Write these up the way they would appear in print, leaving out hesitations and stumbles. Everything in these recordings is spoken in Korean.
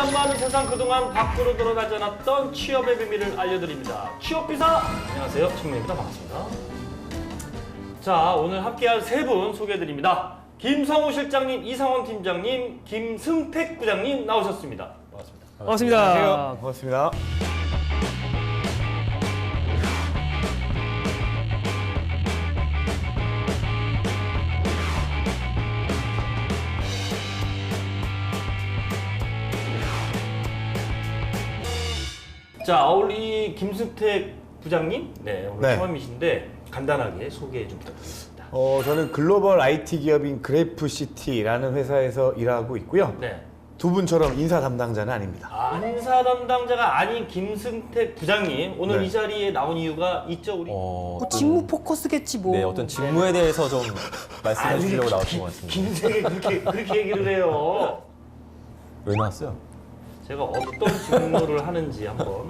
안 맞는 세상 그동안 밖으로 드러나지 않았던 취업의 비밀을 알려드립니다. 취업비사! 안녕하세요. 청명입니다. 반갑습니다. 자, 오늘 함께할 세 분 소개해드립니다. 김성우 실장님, 이상원 팀장님, 김승택 부장님 나오셨습니다. 반갑습니다. 반갑습니다. 안녕하세요. 반갑습니다. 자, 우리 김승택 부장님, 네, 오늘 네. 처음이신데 간단하게 소개 좀 부탁드립니다. 저는 글로벌 IT 기업인 그래프시티라는 회사에서 일하고 있고요. 네. 두 분처럼 인사 담당자는 아닙니다. 인사 담당자가 아닌 김승택 부장님, 오늘 네. 이 자리에 나온 이유가 있죠, 우리? 뭐 직무 포커스겠지 뭐. 네, 어떤 직무에 대해서 좀 말씀해 주시려고 나오신 것 같습니다. 김승택이 그렇게 얘기를 해요. 왜 나왔어요? 제가 어떤 직무를 하는지 한번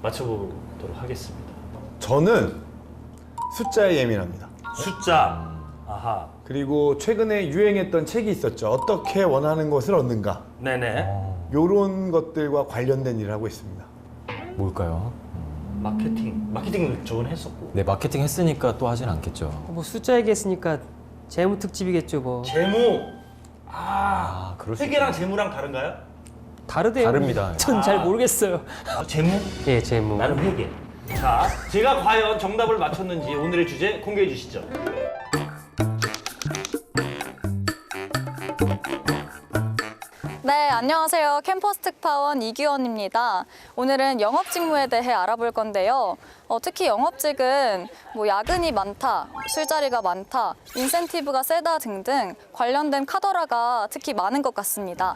맞춰보도록 하겠습니다. 저는 숫자에 예민합니다. 숫자. 아하. 그리고 최근에 유행했던 책이 있었죠. 어떻게 원하는 것을 얻는가. 네네. 이런 것들과 관련된 일을 하고 있습니다. 뭘까요? 마케팅 저번 했었고. 네, 마케팅 했으니까 또 하진 않겠죠. 뭐 숫자 얘기했으니까 재무 특집이겠죠 뭐. 재무. 그럴 수 회계랑 재무랑 다른가요? 다르대요. 다릅니다. 전 잘 모르겠어요. 재무? 예, 재무. 나는 회계. 자, 제가 과연 정답을 맞췄는지 오늘의 주제 공개해 주시죠. 네, 안녕하세요. 캠퍼스 특파원 이규원입니다. 오늘은 영업 직무에 대해 알아볼 건데요. 특히 영업직은 뭐 야근이 많다, 술자리가 많다, 인센티브가 세다 등등 관련된 카더라가 특히 많은 것 같습니다.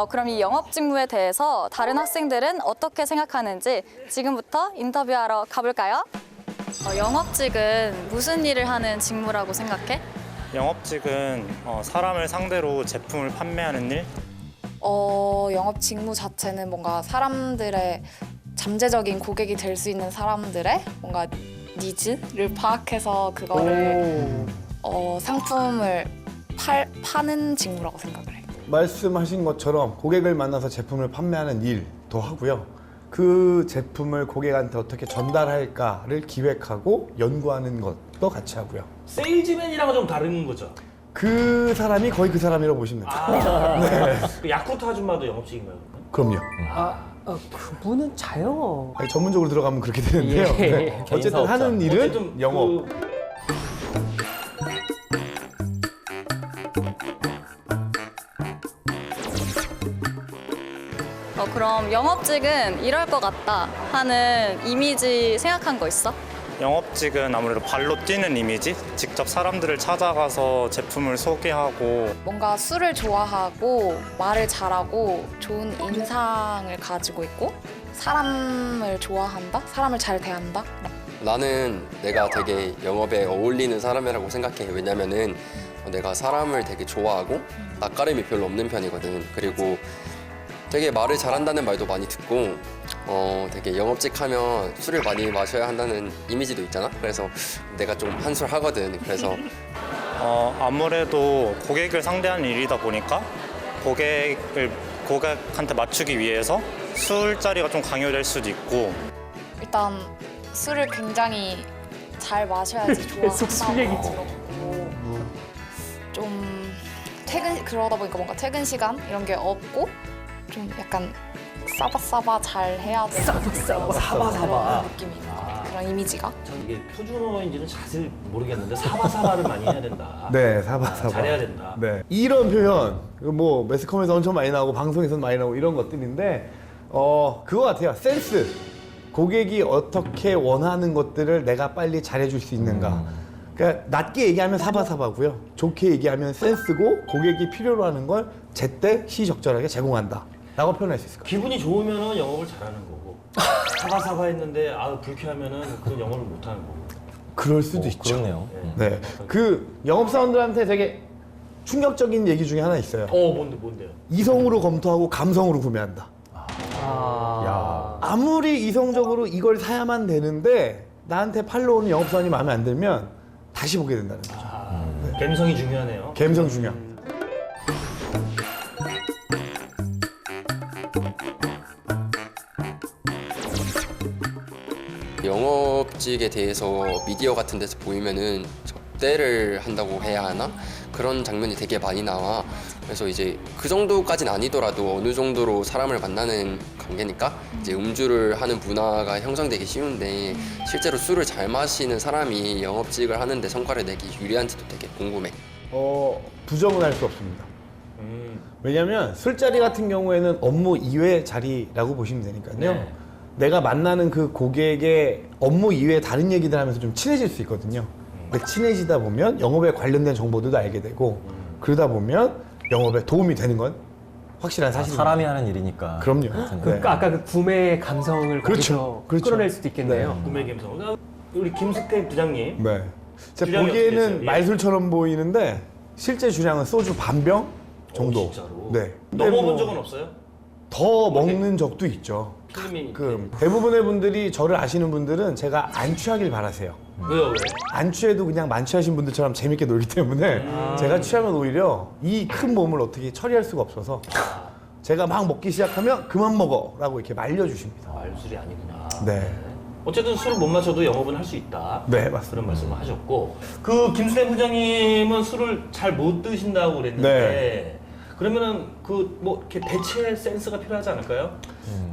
그럼 이 영업 직무에 대해서 다른 학생들은 어떻게 생각하는지 지금부터 인터뷰하러 가볼까요? 영업직은 무슨 일을 하는 직무라고 생각해? 영업직은 사람을 상대로 제품을 판매하는 일? 영업 직무 자체는 뭔가 사람들의 잠재적인 고객이 될 수 있는 사람들의 뭔가 니즈를 파악해서 그거를 상품을 파는 직무라고 생각을 해요. 말씀하신 것처럼 고객을 만나서 제품을 판매하는 일도 하고요. 그 제품을 고객한테 어떻게 전달할까를 기획하고 연구하는 것도 같이 하고요. 세일즈맨이랑은 좀 다른 거죠? 그 사람이 거의 그 사람이라고 보시면 돼요. 그 야쿠르트 아줌마도 영업직인가요? 그럼요. 그분은 자영업. 아니, 전문적으로 들어가면 그렇게 되는데요. 예. 네. 개인 어쨌든 사업자. 하는 일은 어쨌든 영업. 그럼 영업직은 이럴 것 같다 하는 이미지 생각한 거 있어? 영업직은 아무래도 발로 뛰는 이미지? 직접 사람들을 찾아가서 제품을 소개하고 뭔가 술을 좋아하고 말을 잘하고 좋은 인상을 가지고 있고 사람을 좋아한다? 사람을 잘 대한다? 나는 내가 되게 영업에 어울리는 사람이라고 생각해. 왜냐면은 내가 사람을 되게 좋아하고 낯가림이 별로 없는 편이거든. 그리고 되게 말을 잘한다는 말도 많이 듣고 되게 영업직 하면 술을 많이 마셔야 한다는 이미지도 있잖아. 그래서 내가 좀 한술 하거든. 그래서 아무래도 고객을 상대하는 일이다 보니까 고객한테 맞추기 위해서 술자리가 좀 강요될 수도 있고 일단 술을 굉장히 잘 마셔야지 계속 술 좋아한다고 얘기지. 들었고 좀 그러다 보니까 뭔가 퇴근 시간 이런 게 없고 좀 약간 싸바싸바 잘 해야 되는 사바사바. 그런 느낌이 있는 그런 이미지가. 전 이게 표준어인지는 자세히 모르겠는데 사바사바를 많이 해야 된다. 네, 사바사바. 잘해야 된다. 네. 이런 표현, 뭐 매스컴에서 엄청 많이 나오고 방송에서 많이 나오고 이런 것들인데 그거 같아요. 센스. 고객이 어떻게 원하는 것들을 내가 빨리 잘해줄 수 있는가. 그러니까 낮게 얘기하면 사바사바고요. 좋게 얘기하면 센스고 고객이 필요로 하는 걸 제때 시적절하게 제공한다. 라고 표현할 수 있을 것 같아요. 기분이 좋으면 영업을 잘하는 거고 사바사바 했는데 불쾌하면은 그건 영업을 못하는 거고. 그럴 수도 있죠. 그렇네요. 네. 그 영업사원들한테 되게 충격적인 얘기 중에 하나 있어요. 뭔데요? 이성으로 검토하고 감성으로 구매한다. 아무리 이성적으로 이걸 사야만 되는데 나한테 팔러 오는 영업사원이 마음에 안 들면 다시 보게 된다는 거죠. 감성이 중요하네요. 감성 중요. 영업직에 대해서 미디어 같은 데서 보이면은 접대를 한다고 해야 하나? 그런 장면이 되게 많이 나와. 그래서 이제 그 정도까지는 아니더라도 어느 정도로 사람을 만나는 관계니까 이제 음주를 하는 문화가 형성되기 쉬운데 실제로 술을 잘 마시는 사람이 영업직을 하는데 성과를 내기 유리한지도 되게 궁금해. 부정은 할 수 없습니다. 왜냐면 술자리 같은 경우에는 업무 이외 자리라고 보시면 되니까요. 네. 내가 만나는 그 고객의 업무 이외에 다른 얘기들 하면서 좀 친해질 수 있거든요. 근데 친해지다 보면 영업에 관련된 정보들도 알게 되고 그러다 보면 영업에 도움이 되는 건 확실한 사실입니다. 사람이 하는 일이니까. 그럼요. 네. 아까 그 구매의 감성을 그렇죠. 거기서 그렇죠. 끌어낼 수도 있겠네요. 구매 감성. 우리 김숙태 부장님. 네. 제가 주량이 어떻게 보기에는 되세요? 예. 말술처럼 보이는데 실제 주량은 소주 반병 정도. 진짜로? 네. 근데 넘어본 뭐 적은 없어요? 더 먹는 적도 있죠. 필름이 대부분의 분들이 저를 아시는 분들은 제가 안 취하길 바라세요. 왜요? 왜? 안 취해도 그냥 만취하신 분들처럼 재밌게 놀기 때문에 제가 취하면 오히려 이 큰 몸을 어떻게 처리할 수가 없어서 제가 막 먹기 시작하면 그만 먹어라고 이렇게 말려주십니다. 말술이 아니구나. 네. 어쨌든 술을 못 마셔도 영업은 할 수 있다. 네, 맞습니다. 그런 말씀을 하셨고 그 김수태 부장님은 술을 잘 못 드신다고 그랬는데 네. 그러면은 그 뭐 이렇게 대체 센스가 필요하지 않을까요?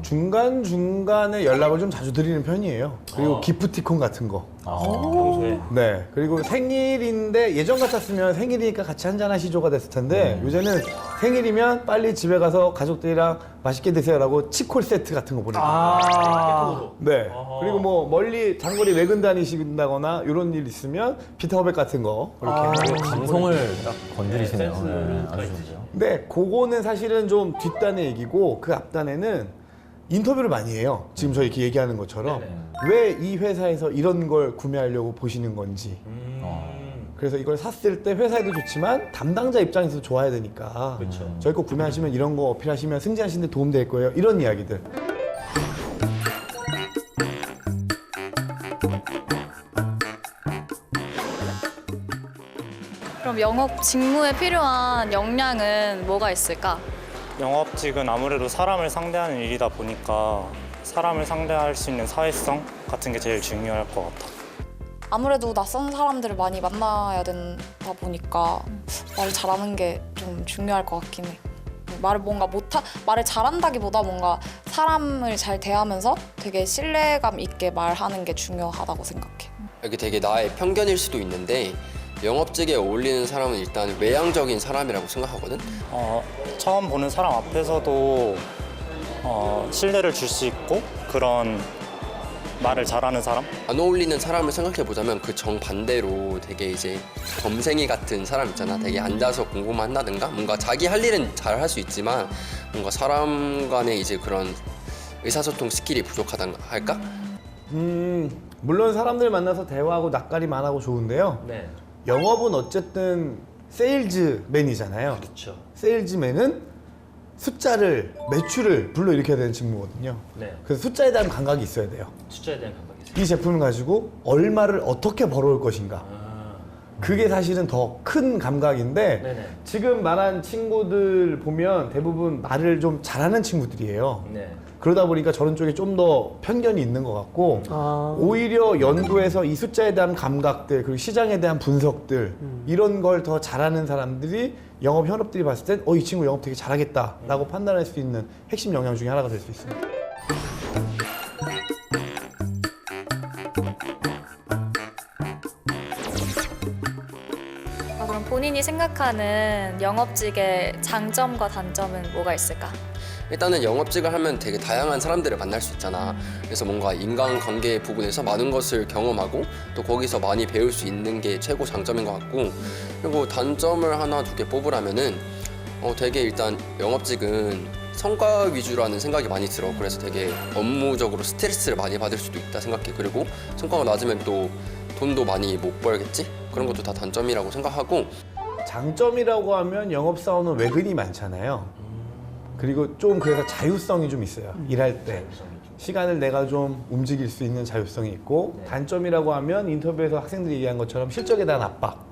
중간 중간에 연락을 좀 자주 드리는 편이에요. 그리고 기프티콘 같은 거. 평소에. 네. 그리고 생일인데 예전 같았으면 생일이니까 같이 한잔 하시죠가 됐을 텐데 요새는 생일이면 빨리 집에 가서 가족들이랑 맛있게 드세요라고 치콜 세트 같은 거 보내요. 깨톡으로. 네. 어허. 그리고 뭐 멀리 장거리 외근 다니신다거나 이런 일 있으면 비타오백 같은 거 이렇게. 감성을 딱 건드리시네요. 센스가 아주 있으시죠. 좋죠. 근데 그거는 사실은 좀 뒷단의 얘기고 그 앞단에는 인터뷰를 많이 해요. 지금 저희 이렇게 얘기하는 것처럼 왜 이 회사에서 이런 걸 구매하려고 보시는 건지. 그래서 이걸 샀을 때 회사에도 좋지만 담당자 입장에서 좋아야 되니까 그렇죠. 저희 거 구매하시면 이런 거 어필하시면 승진하시는 데 도움 될 거예요. 이런 이야기들. 그럼 영업 직무에 필요한 역량은 뭐가 있을까? 영업직은 아무래도 사람을 상대하는 일이다 보니까 사람을 상대할 수 있는 사회성 같은 게 제일 중요할 것 같아. 아무래도 낯선 사람들을 많이 만나야 된다 보니까 말을 잘하는 게 좀 중요할 것 같긴 해. 말을 잘한다기보다 뭔가 사람을 잘 대하면서 되게 신뢰감 있게 말하는 게 중요하다고 생각해. 이게 되게 나의 편견일 수도 있는데 영업직에 어울리는 사람은 일단 외향적인 사람이라고 생각하거든. 처음 보는 사람 앞에서도 신뢰를 줄 수 있고 그런 말을 잘하는 사람? 안 어울리는 사람을 생각해 보자면 그 정반대로 되게 이제 범생이 같은 사람 있잖아. 되게 앉아서 공부만 한다든가 뭔가 자기 할 일은 잘 할 수 있지만 뭔가 사람 간의 이제 그런 의사소통 스킬이 부족하다 할까? 물론 사람들 만나서 대화하고 낯가림 안 하고 좋은데요. 네. 영업은 어쨌든 세일즈맨이잖아요. 그렇죠. 세일즈맨은 숫자를, 매출을 불러일으켜야 되는 직무거든요. 네. 그래서 숫자에 대한 감각이 있어야 돼요. 숫자에 대한 감각이 있어요. 이 제품을 가지고 얼마를 어떻게 벌어올 것인가. 그게 사실은 더 큰 감각인데 네네. 지금 말한 친구들 보면 대부분 말을 좀 잘하는 친구들이에요. 네. 그러다 보니까 저런 쪽에 좀 더 편견이 있는 것 같고 아. 오히려 연구에서 이 숫자에 대한 감각들 그리고 시장에 대한 분석들 이런 걸 더 잘하는 사람들이 영업 현업들이 봤을 땐 이 친구 영업 되게 잘하겠다라고 판단할 수 있는 핵심 역량 중에 하나가 될 수 있습니다. 그럼 본인이 생각하는 영업직의 장점과 단점은 뭐가 있을까? 일단은 영업직을 하면 되게 다양한 사람들을 만날 수 있잖아. 그래서 뭔가 인간관계 부분에서 많은 것을 경험하고 또 거기서 많이 배울 수 있는 게 최고 장점인 것 같고 그리고 단점을 하나 두 개 뽑으라면은 되게 일단 영업직은 성과 위주라는 생각이 많이 들어. 그래서 되게 업무적으로 스트레스를 많이 받을 수도 있다 생각해. 그리고 성과가 낮으면 또 돈도 많이 못 벌겠지? 그런 것도 다 단점이라고 생각하고 장점이라고 하면 영업사원은 외근이 많잖아요. 그리고 좀 그래서 자유성이 좀 있어요. 일할 때. 시간을 내가 좀 움직일 수 있는 자유성이 있고 단점이라고 하면 인터뷰에서 학생들이 얘기한 것처럼 실적에 대한 압박.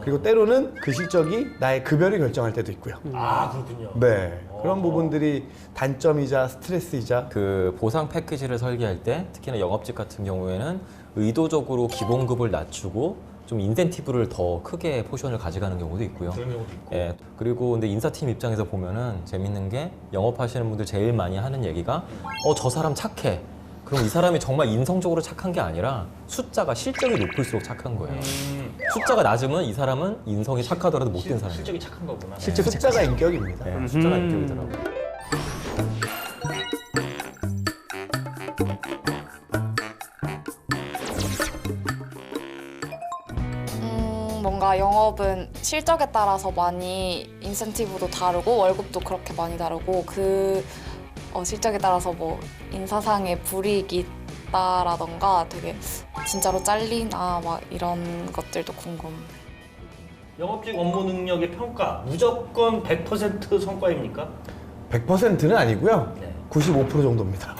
그리고 때로는 그 실적이 나의 급여를 결정할 때도 있고요. 아, 그렇군요. 네, 그런 부분들이 단점이자 스트레스이자 그 보상 패키지를 설계할 때 특히나 영업직 같은 경우에는 의도적으로 기본급을 낮추고 좀 인센티브를 더 크게 포션을 가져가는 경우도 있고요. 그런 경우도 있고. 예. 그리고 근데 인사팀 입장에서 보면은 재밌는 게 영업하시는 분들 제일 많이 하는 얘기가 저 사람 착해. 그럼 이 사람이 정말 인성적으로 착한 게 아니라 숫자가 실적이 높을수록 착한 거예요. 숫자가 낮으면 이 사람은 인성이 착하더라도 못된 사람이에요. 실적이 착한 거구나. 숫자가 인격입니다. 예, 숫자가 인격이더라고요. 뭔가 영업은 실적에 따라서 많이 인센티브도 다르고 월급도 그렇게 많이 다르고 실적에 따라서 뭐 인사상의 불이익이 있다라던가 되게 진짜로 잘리나 막 이런 것들도 궁금. 영업직 업무 능력의 평가 무조건 100% 성과입니까? 100%는 아니고요. 네. 95% 정도입니다.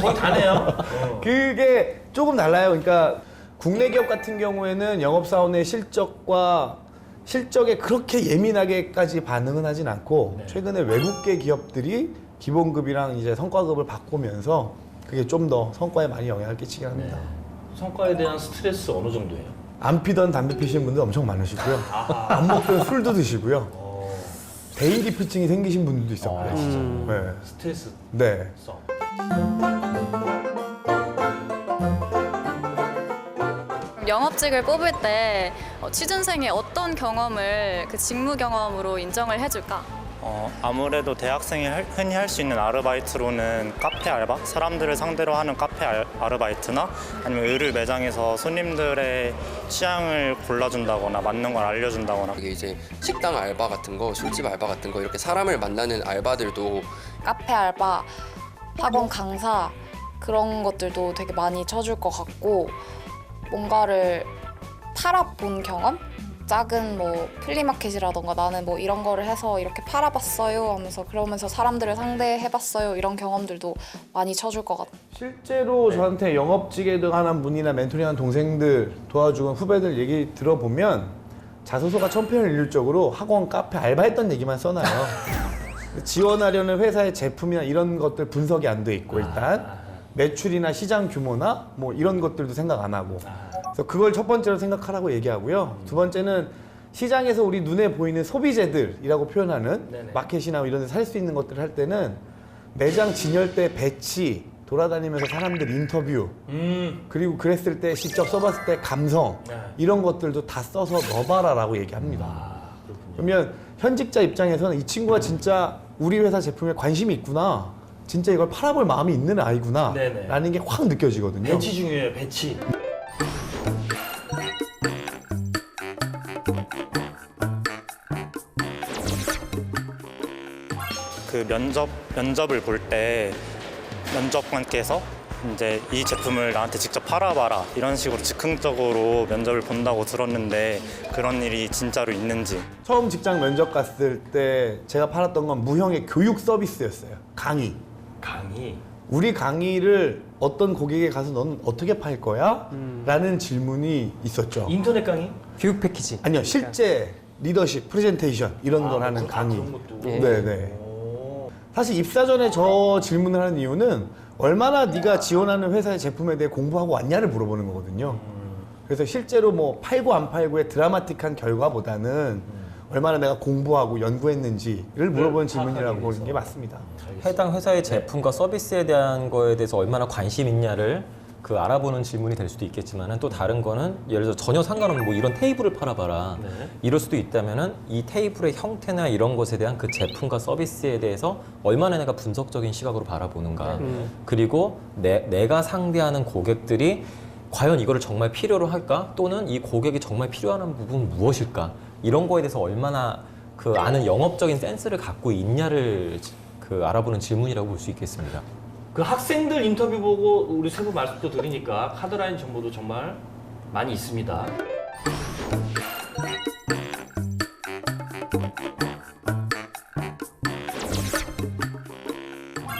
거의 다네요. 그게 조금 달라요. 그러니까 국내 기업 같은 경우에는 영업사원의 실적에 그렇게 예민하게까지 반응은 하진 않고 네. 최근에 외국계 기업들이 기본급이랑 이제 성과급을 바꾸면서 그게 좀 더 성과에 많이 영향을 끼치긴 합니다. 성과에 대한 스트레스 어느 정도예요? 안 피던 담배 피시는 분들 엄청 많으시고요. 아하. 안 먹던 술도 드시고요. 대인기피증이 생기신 분들도 있었고요. 네. 스트레스 네. 써. 영업직을 뽑을 때 취준생의 어떤 경험을 그 직무 경험으로 인정을 해줄까? 아무래도 대학생이 흔히 할 수 있는 아르바이트로는 카페 알바? 사람들을 상대로 하는 카페 아르바이트나 아니면 의류 매장에서 손님들의 취향을 골라준다거나 맞는 걸 알려준다거나 이게 이제 식당 알바 같은 거, 술집 알바 같은 거 이렇게 사람을 만나는 알바들도 카페 알바, 학원 강사 그런 것들도 되게 많이 쳐줄 것 같고 뭔가를 팔아본 경험? 작은 뭐 플리마켓이라던가 나는 뭐 이런 거를 해서 이렇게 팔아봤어요 하면서 그러면서 사람들을 상대해봤어요 이런 경험들도 많이 쳐줄 것 같아요. 실제로 저한테 영업직에 등한한 분이나 멘토링한 동생들 도와주는 후배들 얘기 들어보면 자소서가 천편일률적으로 학원, 카페 알바했던 얘기만 써놔요. 지원하려는 회사의 제품이나 이런 것들 분석이 안 돼 있고 일단 매출이나 시장 규모나 뭐 이런 것들도 생각 안 하고 그래서 그걸 첫 번째로 생각하라고 얘기하고요. 두 번째는 시장에서 우리 눈에 보이는 소비재들이라고 표현하는 네네. 마켓이나 이런 데서 살 수 있는 것들을 할 때는 매장 진열대 배치, 돌아다니면서 사람들 인터뷰 그리고 그랬을 때 직접 써봤을 때 감성 네. 이런 것들도 다 써서 넣어봐라라고 얘기합니다. 그러면 현직자 입장에서는 이 친구가 진짜 우리 회사 제품에 관심이 있구나, 진짜 이걸 팔아볼 마음이 있는 아이구나 네네. 라는 게 확 느껴지거든요. 배치 중요해요. 배치. 그 면접을 볼 때 면접관께서 이제 이 제품을 나한테 직접 팔아봐라 이런 식으로 즉흥적으로 면접을 본다고 들었는데 그런 일이 진짜로 있는지. 처음 직장 면접 갔을 때 제가 팔았던 건 무형의 교육 서비스였어요. 강의. 우리 강의를 어떤 고객에 가서 넌 어떻게 팔 거야? 라는 질문이 있었죠. 인터넷 강의? 교육 패키지. 아니요, 실제 리더십, 프레젠테이션 이런 걸 하는 강의. 그런 것도. 예. 네네. 사실 입사 전에 저 질문을 하는 이유는 얼마나 네가 지원하는 회사의 제품에 대해 공부하고 왔냐를 물어보는 거거든요. 그래서 실제로 뭐 팔고 안 팔고의 드라마틱한 결과보다는 얼마나 내가 공부하고 연구했는지를 물어보는 질문이라고 보는 게 맞습니다. 해당 회사의 제품과 서비스에 대한 거에 대해서 얼마나 관심 있냐를 그 알아보는 질문이 될 수도 있겠지만은 또 다른 거는 예를 들어 전혀 상관없는 뭐 이런 테이블을 팔아봐라 네. 이럴 수도 있다면은 이 테이블의 형태나 이런 것에 대한 그 제품과 서비스에 대해서 얼마나 내가 분석적인 시각으로 바라보는가 그리고 내가 상대하는 고객들이 과연 이거를 정말 필요로 할까 또는 이 고객이 정말 필요한 부분은 무엇일까 이런 거에 대해서 얼마나 그 아는 영업적인 센스를 갖고 있냐를 그 알아보는 질문이라고 볼 수 있겠습니다. 그 학생들 인터뷰 보고 우리 세부 말씀도 들으니까 카드라인 정보도 정말 많이 있습니다.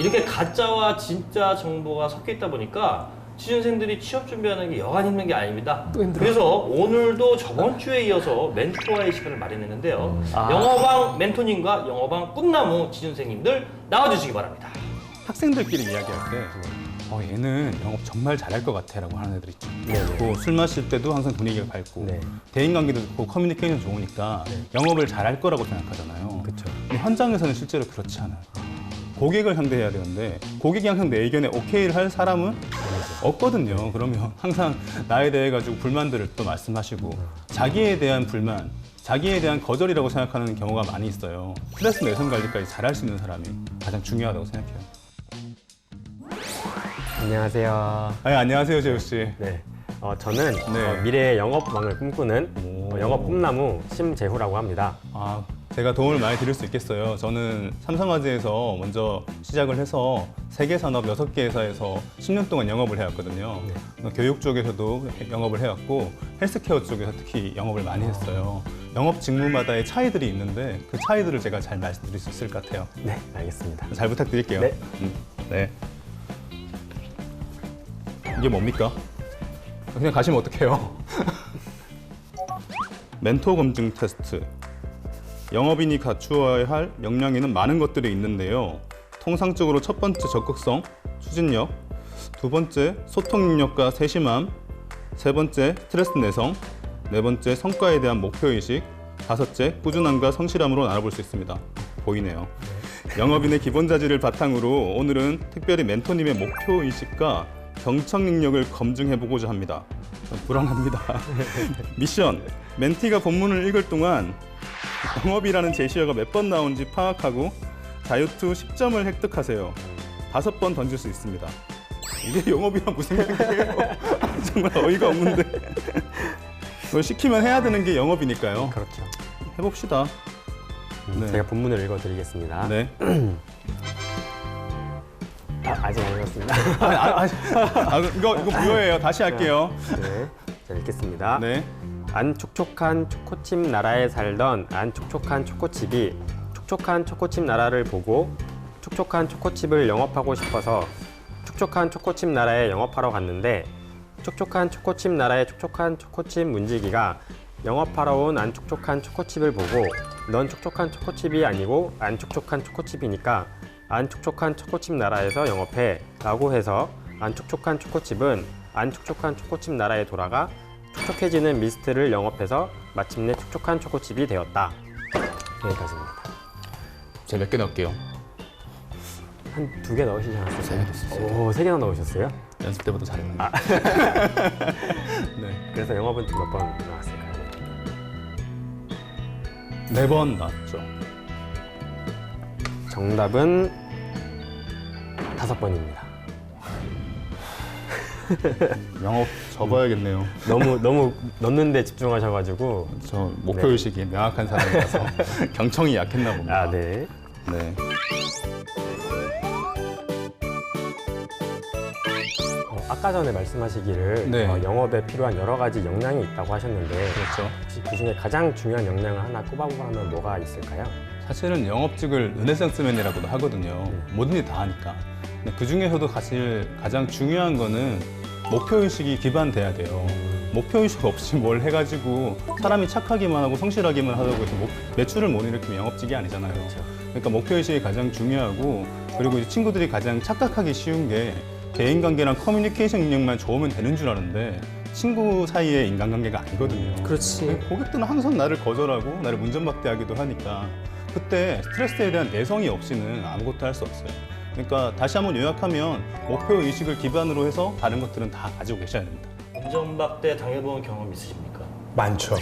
이렇게 가짜와 진짜 정보가 섞여 있다 보니까 취준생들이 취업 준비하는 게 여간 힘든 게 아닙니다. 또 힘들어. 그래서 오늘도 저번 주에 이어서 멘토와의 시간을 마련했는데요. 영어방 멘토님과 영어방 꿈나무 취준생님들 나와주시기 바랍니다. 학생들끼리 이야기할 때 얘는 영업 정말 잘할 것 같아라고 하는 애들 있죠. 그리고 술 마실 때도 항상 분위기가 밝고 네. 대인관계도 좋고 커뮤니케이션 좋으니까 영업을 잘할 거라고 생각하잖아요. 그쵸. 근데 현장에서는 실제로 그렇지 않아요. 고객을 상대해야 되는데 고객이 항상 내 의견에 오케이를 할 사람은 없거든요. 그러면 항상 나에 대해 가지고 불만들을 또 말씀하시고 자기에 대한 불만, 자기에 대한 거절이라고 생각하는 경우가 많이 있어요. 스트레스 내성 관리까지 잘할 수 있는 사람이 가장 중요하다고 생각해요. 안녕하세요. 안녕하세요, 재우 씨. 네, 저는 네. 미래의 영업왕을 꿈꾸는 영업 꿈나무 심재후라고 합니다. 제가 도움을 많이 드릴 수 있겠어요. 저는 삼성화재에서 먼저 시작을 해서 세계산업 6개 회사에서 10년 동안 영업을 해왔거든요. 교육 쪽에서도 영업을 해왔고 헬스케어 쪽에서 특히 영업을 많이 했어요. 영업 직무마다의 차이들이 있는데 그 차이들을 제가 잘 말씀드릴 수 있을 것 같아요. 네, 알겠습니다. 잘 부탁드릴게요. 네. 네. 이게 뭡니까? 그냥 가시면 어떡해요? 멘토 검증 테스트. 영업인이 갖추어야 할 역량에는 많은 것들이 있는데요. 통상적으로 첫 번째 적극성, 추진력, 두 번째 소통 능력과 세심함, 세 번째 스트레스 내성, 네 번째 성과에 대한 목표의식, 다섯째 꾸준함과 성실함으로 나눠볼 수 있습니다. 보이네요. 영업인의 기본 자질을 바탕으로 오늘은 특별히 멘토님의 목표의식과 경청 능력을 검증해보고자 합니다. 불안합니다. 미션, 멘티가 본문을 읽을 동안 영업이라는 제시어가 몇 번 나온지 파악하고 자유투 10점을 획득하세요. 5번 던질 수 있습니다. 이게 영업이랑 무슨 관계예요? 정말 어이가 없는데. 그걸 시키면 해야 되는 게 영업이니까요. 그렇죠. 해봅시다. 네. 제가 본문을 읽어드리겠습니다. 네. 아직 안 읽었습니다. 이거 무효예요. 다시 할게요. 네, 자, 읽겠습니다. 네. 안 촉촉한 초코칩 나라에 살던 안 촉촉한 초코칩이 촉촉한 초코칩 나라를 보고 촉촉한 초코칩을 영업하고 싶어서 촉촉한 초코칩 나라에 영업하러 갔는데 촉촉한 초코칩 나라의 촉촉한 초코칩 문지기가 영업하러 온 안 촉촉한 초코칩을 보고 넌 촉촉한 초코칩이 아니고 안 촉촉한 초코칩이니까 안 촉촉한 초코칩 나라에서 영업해 라고 해서 안 촉촉한 초코칩은 안 촉촉한 초코칩 나라에 돌아가 촉촉해지는 미스트를 영업해서 마침내 촉촉한 초코칩이 되었다. 여기까지입니다. 제가 몇 개 넣을게요. 한 2개 넣으시지 않았어요? 3개 넣었어요. 오, 3개나 넣으셨어요? 연습 때보다 잘했는데. 네. 그래서 영업은 몇 번 나왔을까요? 4번 나왔죠. 정답은 5번입니다. 영업 접어야겠네요. 너무 넣는데 집중하셔가지고. 저 목표의식이 명확한 사람이라서 경청이 약했나 봅니다. 네. 네. 아까 전에 말씀하시기를 네. 영업에 필요한 여러 가지 역량이 있다고 하셨는데 그렇죠. 혹시 그 중에 가장 중요한 역량을 하나 꼽아보면 뭐가 있을까요? 사실은 영업직을 르네상스맨이라고도 하거든요. 뭐든지 다 하니까. 근데 그 중에서도 사실 가장 중요한 거는 목표의식이 기반돼야 돼요. 목표의식 없이 뭘 해가지고 사람이 착하기만 하고 성실하기만 하다고 해서 매출을 못 일으키면 영업직이 아니잖아요. 그러니까 목표의식이 가장 중요하고 그리고 이제 친구들이 가장 착각하기 쉬운 게 대인관계랑 커뮤니케이션 능력만 좋으면 되는 줄 아는데 친구 사이의 인간관계가 아니거든요. 그렇지. 고객들은 항상 나를 거절하고 나를 문전박대하기도 하니까 그때 스트레스에 대한 내성이 없이는 아무것도 할 수 없어요. 그러니까 다시 한번 요약하면 목표의식을 기반으로 해서 다른 것들은 다 가지고 계셔야 됩니다. 운전박대 당해본 경험 있으십니까? 많죠.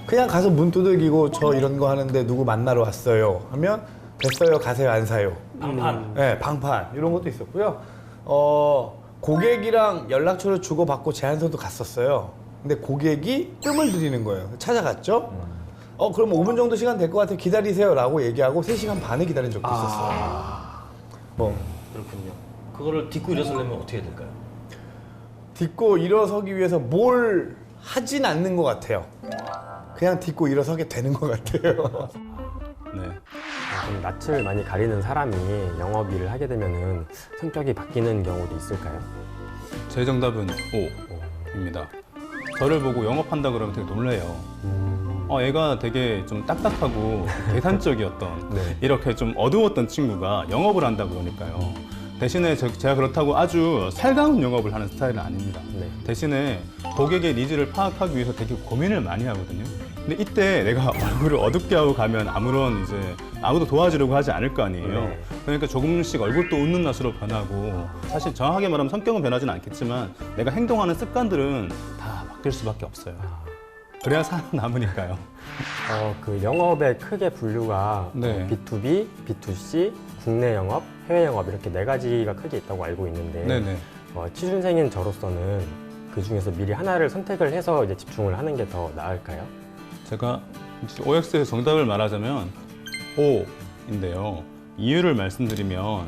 그냥 가서 문 두들기고 저 이런 거 하는데 누구 만나러 왔어요 하면 됐어요 가세요 안 사요. 방판. 네, 방판 이런 것도 있었고요. 고객이랑 연락처를 주고받고 제안서도 갔었어요. 근데 고객이 뜸을 들이는 거예요. 찾아갔죠. 그럼 5분 정도 시간 될 것 같아요. 기다리세요 라고 얘기하고 3시간 반을 기다린 적도 있었어요. 그렇군요. 그거를 딛고 일어서려면 어떻게 해야 될까요? 딛고 일어서기 위해서 뭘 하진 않는 것 같아요. 그냥 딛고 일어서게 되는 것 같아요. 네. 그럼 낯을 많이 가리는 사람이 영업 일을 하게 되면은 성격이 바뀌는 경우도 있을까요? 제 정답은 O입니다. 저를 보고 영업한다 그러면 되게 놀래요. 애가 되게 좀 딱딱하고 계산적이었던 네. 이렇게 좀 어두웠던 친구가 영업을 한다 그러니까요. 대신에 제가 그렇다고 아주 살가운 영업을 하는 스타일은 아닙니다. 네. 대신에 고객의 니즈를 파악하기 위해서 되게 고민을 많이 하거든요. 근데 이때 내가 얼굴을 어둡게 하고 가면 아무도 도와주려고 하지 않을 거 아니에요. 네. 그러니까 조금씩 얼굴도 웃는 낯으로 변하고, 사실 정확하게 말하면 성격은 변하진 않겠지만 내가 행동하는 습관들은 다 바뀔 수밖에 없어요. 그래야 살아남으니까요. 그 영업의 크게 분류가 네. B2B, B2C, 국내 영업, 해외 영업 이렇게 4가지가 크게 있다고 알고 있는데 네네. 취준생인 저로서는 그 중에서 미리 하나를 선택을 해서 이제 집중을 하는 게 더 나을까요? 제가 OX의 정답을 말하자면 O인데요. 이유를 말씀드리면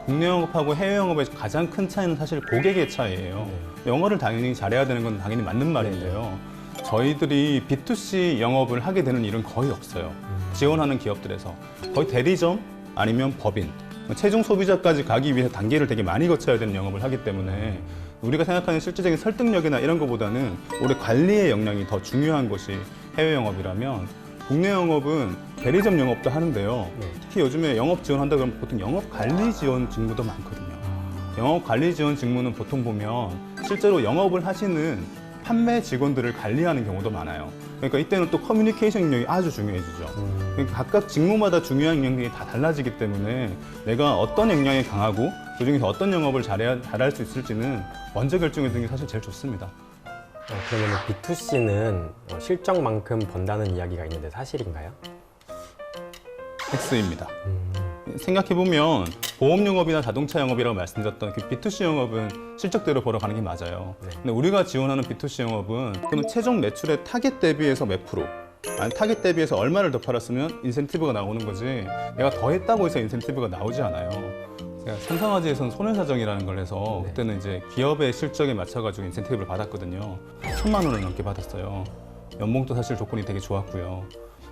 국내 영업하고 해외 영업의 가장 큰 차이는 사실 고객의 차이예요. 영어를 당연히 잘해야 되는 건 당연히 맞는 말인데요. 저희들이 B2C 영업을 하게 되는 일은 거의 없어요. 지원하는 기업들에서 거의 대리점 아니면 법인, 최종 소비자까지 가기 위해 단계를 되게 많이 거쳐야 되는 영업을 하기 때문에 우리가 생각하는 실질적인 설득력이나 이런 것보다는 오히려 관리의 역량이 더 중요한 것이 해외 영업이라면, 국내 영업은 대리점 영업도 하는데요. 특히 요즘에 영업 지원한다 그러면 보통 영업 관리 지원 직무도 많거든요. 영업 관리 지원 직무는 보통 보면 실제로 영업을 하시는 판매 직원들을 관리하는 경우도 많아요. 그러니까 이때는 또 커뮤니케이션 능력이 아주 중요해지죠. 그러니까 각각 직무마다 중요한 역량이 다 달라지기 때문에 내가 어떤 역량이 강하고 그중에서 어떤 영업을 잘할 수 있을지는 먼저 결정해 두는 게 사실 제일 좋습니다. 그러면 B2C는 실적만큼 번다는 이야기가 있는데 사실인가요? X입니다. 생각해보면 보험 영업이나 자동차 영업이라고 말씀드렸던 그 B2C 영업은 실적대로 벌어 가는 게 맞아요. 근데 우리가 지원하는 B2C 영업은 그러면 최종 매출의 타겟 대비해서 몇 프로, 아니 타겟 대비해서 얼마를 더 팔았으면 인센티브가 나오는 거지, 내가 더 했다고 해서 인센티브가 나오지 않아요. 삼성화재에서는 손해사정이라는 걸 해서 그때는 이제 기업의 실적에 맞춰가지고 인센티브를 받았거든요. 1,000만 원을 넘게 받았어요. 연봉도 사실 조건이 되게 좋았고요.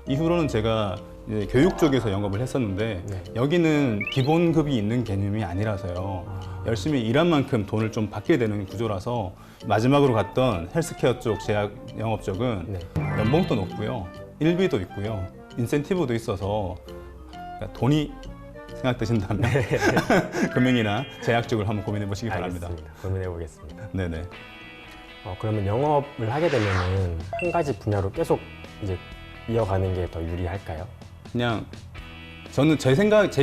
이후로는 제가 이제 교육 쪽에서 영업을 했었는데 여기는 기본급이 있는 개념이 아니라서요. 열심히 일한 만큼 돈을 좀 받게 되는 구조라서 마지막으로 갔던 헬스케어 쪽 제약 영업 쪽은 연봉도 높고요. 일비도 있고요. 인센티브도 있어서 그러니까 돈이 생각되신다면 금융이나 제약 쪽을 한번 고민해 보시기 바랍니다. 알겠습니다. 고민해 보겠습니다. 네네. 그러면 영업을 하게 되면은 한 가지 분야로 계속 이제 이어가는 게 더 유리할까요? 그냥 저는 제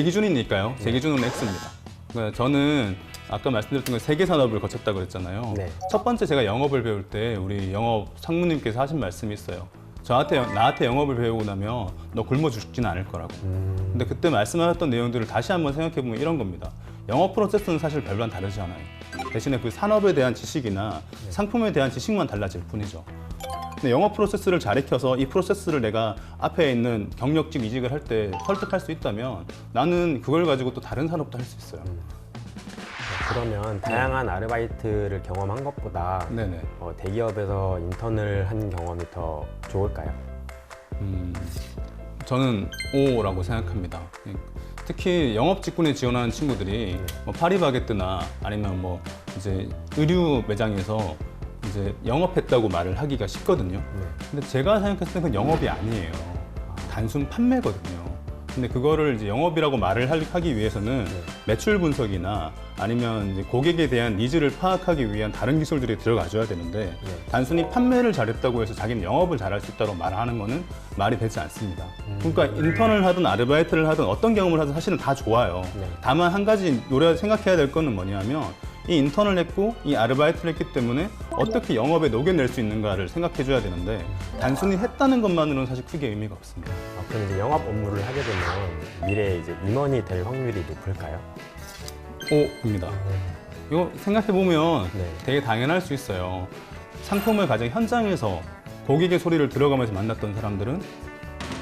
기준이니까요. 제 기준은 X입니다. 그러니까 저는 아까 말씀드렸던 건 세계 산업을 거쳤다고 그랬잖아요. 첫 번째 제가 영업을 배울 때 우리 영업 상무님께서 하신 말씀이 있어요. 나한테 영업을 배우고 나면 너 굶어 죽지는 않을 거라고. 근데 그때 말씀하셨던 내용들을 다시 한번 생각해 보면 이런 겁니다. 영업 프로세스는 사실 별반 다르지 않아요. 대신에 그 산업에 대한 지식이나 상품에 대한 지식만 달라질 뿐이죠. 근데 영업 프로세스를 잘 익혀서 이 프로세스를 내가 앞에 있는 경력직 이직을 할 때 설득할 수 있다면 나는 그걸 가지고 또 다른 산업도 할 수 있어요. 그러면 다양한 아르바이트를 경험한 것보다 대기업에서 인턴을 한 경험이 더 좋을까요? 저는 O라고 생각합니다. 특히 영업 직군에 지원하는 친구들이 뭐 파리바게뜨나 아니면 뭐 이제 의류 매장에서 이제 영업했다고 말을 하기가 쉽거든요. 근데 제가 생각했을 때 그건 영업이 아니에요. 단순 판매거든요. 근데 그거를 이제 영업이라고 말을 하기 위해서는 매출 분석이나 아니면 이제 고객에 대한 니즈를 파악하기 위한 다른 기술들이 들어가줘야 되는데 단순히 판매를 잘했다고 해서 자기는 영업을 잘할 수 있다고 말하는 거는 말이 되지 않습니다. 그러니까 인턴을 하든 아르바이트를 하든 어떤 경험을 하든 사실은 다 좋아요. 다만 한 가지 생각해야 될 거는 뭐냐면 이 인턴을 했고 이 아르바이트를 했기 때문에 어떻게 영업에 녹여낼 수 있는가를 생각해 줘야 되는데 단순히 했다는 것만으로는 사실 크게 의미가 없습니다. 그럼 이제 영업 업무를 하게 되면 미래에 이제 임원이 될 확률이 높을까요? O입니다. 이거 생각해 보면 되게 당연할 수 있어요. 상품을 가진 현장에서 고객의 소리를 들어가면서 만났던 사람들은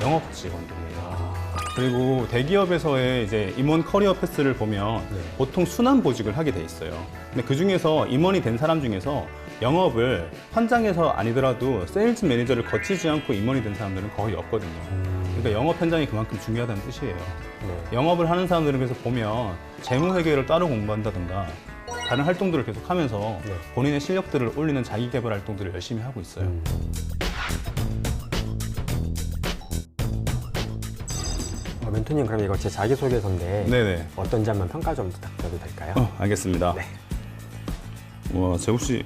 영업 직원들이에요. 그리고 대기업에서의 이제 임원 커리어 패스를 보면 보통 순환 보직을 하게 돼 있어요. 근데 그 중에서 임원이 된 사람 중에서 영업을 현장에서 아니더라도 세일즈 매니저를 거치지 않고 임원이 된 사람들은 거의 없거든요. 그러니까 영업 현장이 그만큼 중요하다는 뜻이에요. 영업을 하는 사람들은 그래서 보면 재무 회계를 따로 공부한다든가 다른 활동들을 계속하면서 본인의 실력들을 올리는 자기 개발 활동들을 열심히 하고 있어요. 멘토님, 그럼 이거 제 자기소개서인데 네네. 어떤지 한번 평가 좀 부탁드려도 될까요? 알겠습니다. 네. 와, 재욱 씨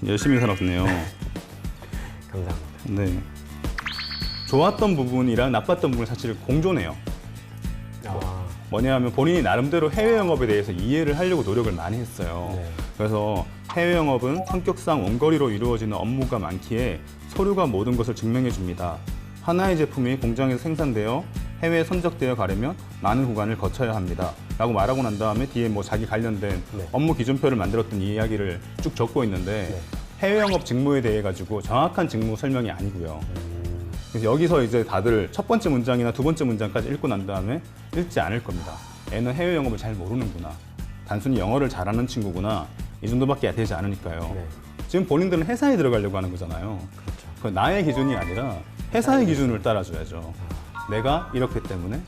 열심히 살았네요. 감사합니다. 네. 좋았던 부분이랑 나빴던 부분이 사실 공존해요. 뭐냐면 본인이 나름대로 해외 영업에 대해서 이해를 하려고 노력을 많이 했어요. 네. 그래서 해외 영업은 성격상 원거리로 이루어지는 업무가 많기에 서류가 모든 것을 증명해 줍니다. 하나의 제품이 공장에서 생산되어 해외에 선적되어 가려면 많은 구간을 거쳐야 합니다. 라고 말하고 난 다음에 뒤에 뭐 자기 관련된 업무 기준표를 만들었던 이야기를 쭉 적고 있는데 해외 영업 직무에 대해 가지고 정확한 직무 설명이 아니고요. 그래서 여기서 이제 다들 첫 번째 문장이나 두 번째 문장까지 읽고 난 다음에 읽지 않을 겁니다. 애는 해외 영업을 잘 모르는구나. 단순히 영어를 잘하는 친구구나. 이 정도밖에 되지 않으니까요. 지금 본인들은 회사에 들어가려고 하는 거잖아요. 그 나의 기준이 아니라 회사의 기준을 따라줘야죠. 내가 이렇기 때문에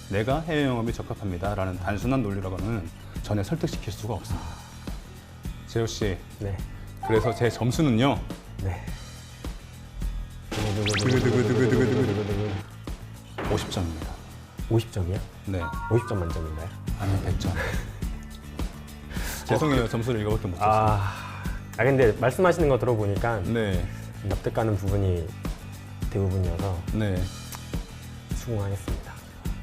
내가 해외 영업이 적합합니다. 라는 단순한 논리라고는 전혀 설득시킬 수가 없습니다. 재호 씨, 네. 그래서 제 점수는요. 네. 50점입니다. 50점이요? 네. 50점 만점인가요? 아니 100점. 죄송해요. 점수를 이거밖에 못 줬어요. 근데 말씀하시는 거 들어보니까 네. 납득가는 부분이 대부분이어서 네. 수긍하겠습니다.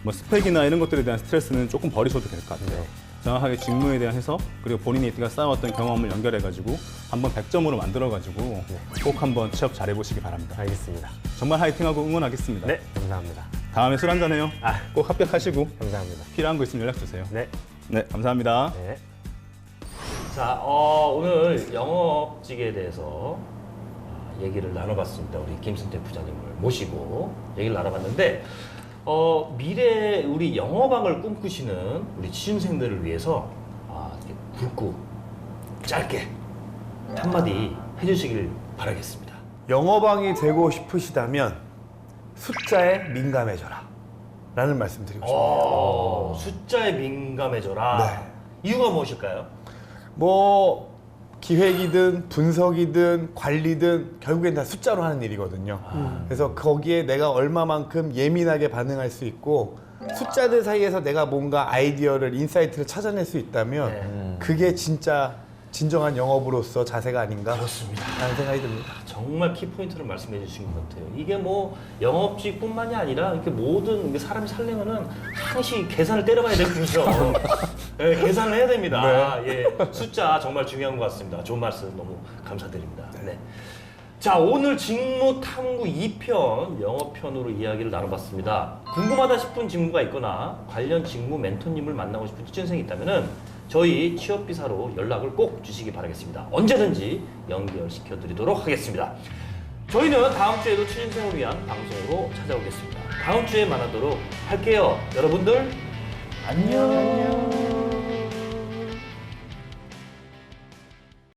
뭐 스펙이나 이런 것들에 대한 스트레스는 조금 버리셔도 될 것 같아요. 정확하게 직무에 대한 해석, 그리고 본인이 쌓아왔던 경험을 연결해가지고 한번 100점으로 만들어가지고 꼭 한번 취업 잘해보시기 바랍니다. 알겠습니다. 정말 화이팅하고 응원하겠습니다. 네, 감사합니다. 다음에 술 한잔해요. 꼭 합격하시고 감사합니다. 필요한 거 있으면 연락 주세요. 네. 네, 감사합니다. 네. 자, 오늘 영업직에 대해서 얘기를 나눠봤습니다. 우리 김승태 부장님을 모시고 얘기를 나눠봤는데 미래 우리 영어방을 꿈꾸시는 우리 취준생들을 위해서 이렇게 굵고 짧게 한마디 해주시길 바라겠습니다. 영어방이 되고 싶으시다면 숫자에 민감해져라 라는 말씀 드리고 싶습니다. 숫자에 민감해져라. 이유가 무엇일까요? 뭐 기획이든 분석이든 관리든 결국엔 다 숫자로 하는 일이거든요. 그래서 거기에 내가 얼마만큼 예민하게 반응할 수 있고 숫자들 사이에서 내가 뭔가 아이디어를 인사이트를 찾아낼 수 있다면 그게 진짜 진정한 영업으로서 자세가 아닌가 그렇습니다. 라는 생각이 듭니다. 정말 키포인트를 말씀해 주신 것 같아요. 이게 뭐 영업직뿐만이 아니라 이렇게 모든 사람이 살려면은 항시 계산을 때려봐야 되거든요. 네, 계산을 해야 됩니다. 예, 숫자 정말 중요한 것 같습니다. 좋은 말씀 너무 감사드립니다. 네. 자, 오늘 직무 탐구 2편 영업편으로 이야기를 나눠봤습니다. 궁금하다 싶은 직무가 있거나 관련 직무 멘토님을 만나고 싶은 취준생이 있다면은 저희 취업비사로 연락을 꼭 주시기 바라겠습니다. 언제든지 연결시켜 드리도록 하겠습니다. 저희는 다음 주에도 취준생을 위한 방송으로 찾아오겠습니다. 다음 주에 만나도록 할게요. 여러분들 안녕.